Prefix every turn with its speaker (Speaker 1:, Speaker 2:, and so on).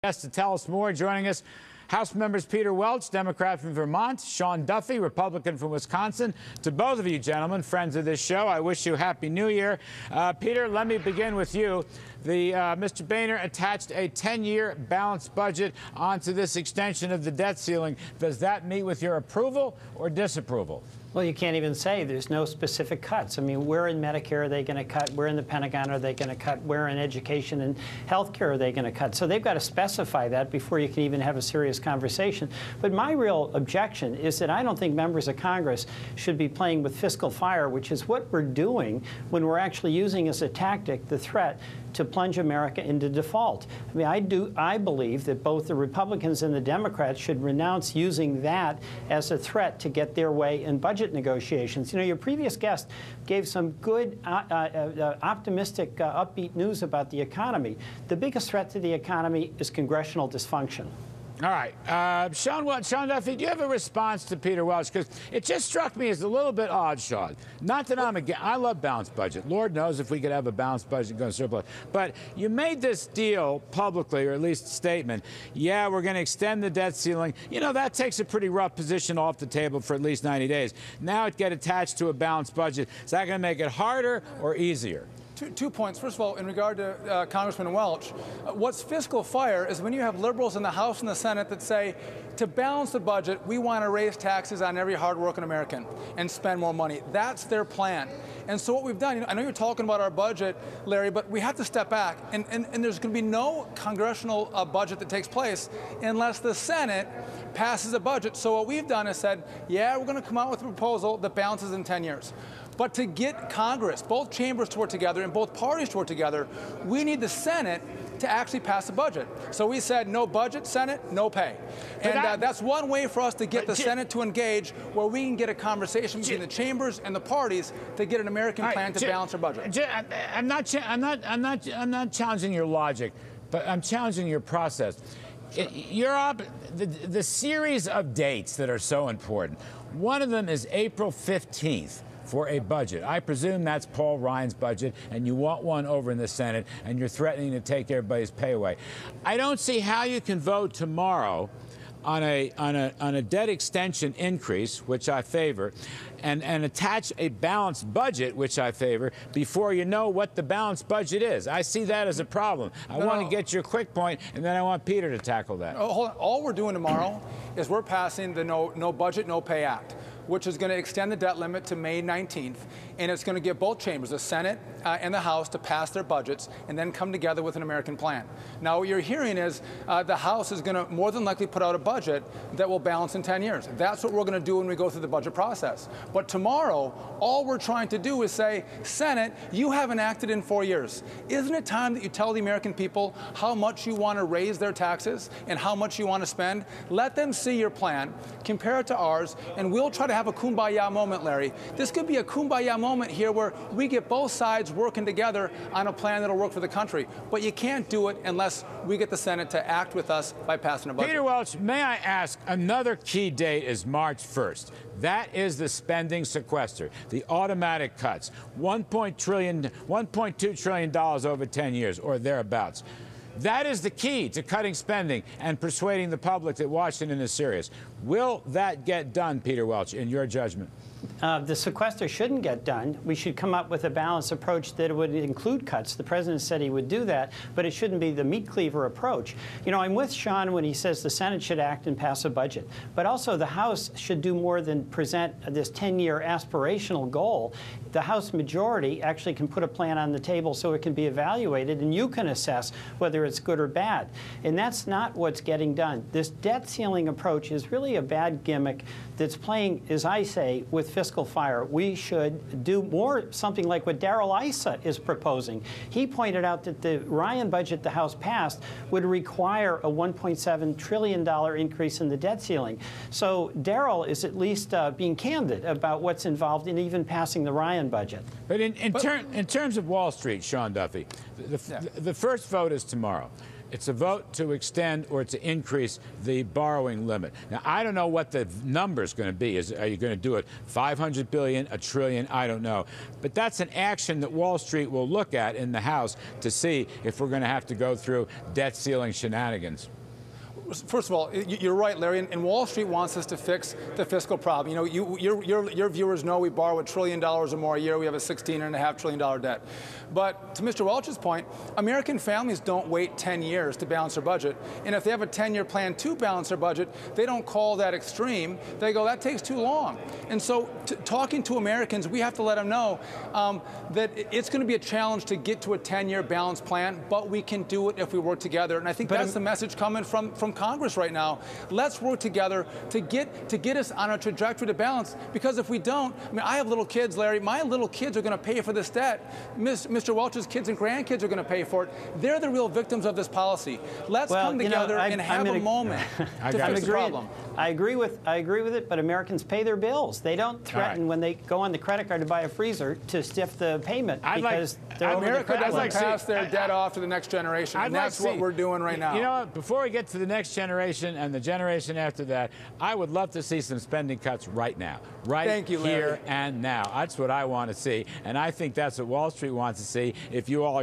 Speaker 1: Guest to tell us more, joining us, House members Peter Welch, Democrat from Vermont, Sean Duffy, Republican from Wisconsin. To both of you gentlemen, friends of this show, I wish you a Happy New Year. Peter, let me begin with you. Mr. Boehner attached a 10-year balanced budget onto this extension of the debt ceiling. Does that meet with your approval or disapproval?
Speaker 2: Well, you can't even say there's no specific cuts. I mean, where in Medicare are they going to cut? Where in the Pentagon are they going to cut? Where in education and health care are they going to cut? So they've got to specify that before you can even have a serious conversation. But my real objection is that I don't think members of Congress should be playing with fiscal fire, which is what we're doing when we're actually using as a tactic the threat to plunge America into default. I mean, I believe that both the Republicans and the Democrats should renounce using that as a threat to get their way in budget negotiations. You know, your previous guest gave some good, optimistic, upbeat news about the economy. The biggest threat to the economy is congressional dysfunction.
Speaker 1: All right. Sean Duffy, do you have a response to Peter Welch? Because it just struck me as a little bit odd, Sean. Not that I'm against, I love balanced budget. Lord knows if we could have a balanced budget going surplus. But you made this deal publicly, or at least statement, yeah, we're going to extend the debt ceiling. You know, that takes a pretty rough position off the table for at least 90 days. Now it get attached to a balanced budget. Is that going to make it harder or easier?
Speaker 3: Two points. First of all, in regard to Congressman Welch, what's fiscal fire is when you have liberals in the House and the Senate that say, to balance the budget, we want to raise taxes on every hardworking American and spend more money. That's their plan. And so what we've done, I know you're talking about our budget, Larry, but we have to step back. And there's going to be no congressional budget that takes place unless the Senate passes a budget. So what we've done is said, yeah, we're going to come out with a proposal that balances in 10 years. But to get Congress, both chambers to work together and both parties to work together, we need the Senate to actually pass a budget. So we said no budget, Senate, no pay. And that's one way for us to get the Senate to engage, where we can get a conversation between the chambers and the parties to get an American plan to balance our budget.
Speaker 1: I'm not challenging your logic, but I'm challenging your process. The series of dates that are so important. One of them is April 15th. For a budget. I presume that's Paul Ryan's budget, and you want one over in the Senate, and you're threatening to take everybody's pay away. I don't see how you can vote tomorrow on a debt extension increase, which I favor, and attach a balanced budget, which I favor, before you know what the balanced budget is. I see that as a problem. I want to get your quick point, and then I want Peter to tackle that.
Speaker 3: Hold on. All we're doing tomorrow is we're passing the No Budget, No Pay Act, which is going to extend the debt limit to May 19th, and it's going to get both chambers, the Senate and the House, to pass their budgets and then come together with an American plan. Now, what you're hearing is the House is going to more than likely put out a budget that will balance in 10 years. That's what we're going to do when we go through the budget process. But tomorrow, all we're trying to do is say, Senate, you haven't acted in 4 years. Isn't it time that you tell the American people how much you want to raise their taxes and how much you want to spend? Let them see your plan, compare it to ours, and we'll try to have a kumbaya moment, Larry. This could be a kumbaya moment here where we get both sides working together on a plan that'll work for the country. But you can't do it unless we get the Senate to act with us by passing a budget.
Speaker 1: Peter Welch, may I ask, another key date is March 1st. That is the spending sequester, the automatic cuts, $1.2 trillion over 10 years or thereabouts. That is the key to cutting spending and persuading the public that Washington is serious. Will that get done, Peter Welch, in your judgment?
Speaker 2: The sequester shouldn't get done. We should come up with a balanced approach that would include cuts. The president said he would do that, but it shouldn't be the meat cleaver approach. You know, I'm with Sean when he says the Senate should act and pass a budget, but also the House should do more than present this 10-year aspirational goal. The House majority actually can put a plan on the table so it can be evaluated, and you can assess whether it's good or bad. And that's not what's getting done. This debt ceiling approach is really a bad gimmick that's playing, as I say, with fiscal fire. We should do more, something like what Darrell Issa is proposing. He pointed out that the Ryan budget the House passed would require a $1.7 trillion increase in the debt ceiling. So Darrell is at least being candid about what's involved in even passing the Ryan budget.
Speaker 1: But in terms of Wall Street, Sean Duffy, the first vote is tomorrow. It's a vote to extend or to increase the borrowing limit. Now, I don't know what the number's going to be. Are you going to do it 500 billion, a trillion? I don't know. But that's an action that Wall Street will look at in the House to see if we're going to have to go through debt ceiling shenanigans.
Speaker 3: First of all, you're right, Larry, and Wall Street wants us to fix the fiscal problem. You know, your viewers know we borrow $1 trillion or more a year. We have a $16.5 trillion debt. But to Mr. Welch's point, American families don't wait 10 years to balance their budget. And if they have a 10-year plan to balance their budget, they don't call that extreme. They go, that takes too long. And so talking to Americans, we have to let them know that it's going to be a challenge to get to a 10-year balanced plan, but we can do it if we work together. And I think that's the message coming from Congress right now. Let's work together to get us on a trajectory to balance, because if we don't, I mean, I have little kids, Larry. My little kids are going to pay for this debt. Mr. Welch's kids and grandkids are going to pay for it. They're the real victims of this policy. Let's come together and have a moment to fix the problem.
Speaker 2: I agree with it, but Americans pay their bills. They don't threaten when they go on the credit card to buy a freezer to stiff the payment because they're over the credit limit.
Speaker 3: America doesn't pass their debt off to the next generation, and that's what we're doing right now.
Speaker 1: You know what? Before we get to the next generation and the generation after that, I would love to see some spending cuts right now.
Speaker 3: Thank you, Larry.
Speaker 1: Here and now. That's what I want to see, and I think that's what Wall Street wants to see. If you all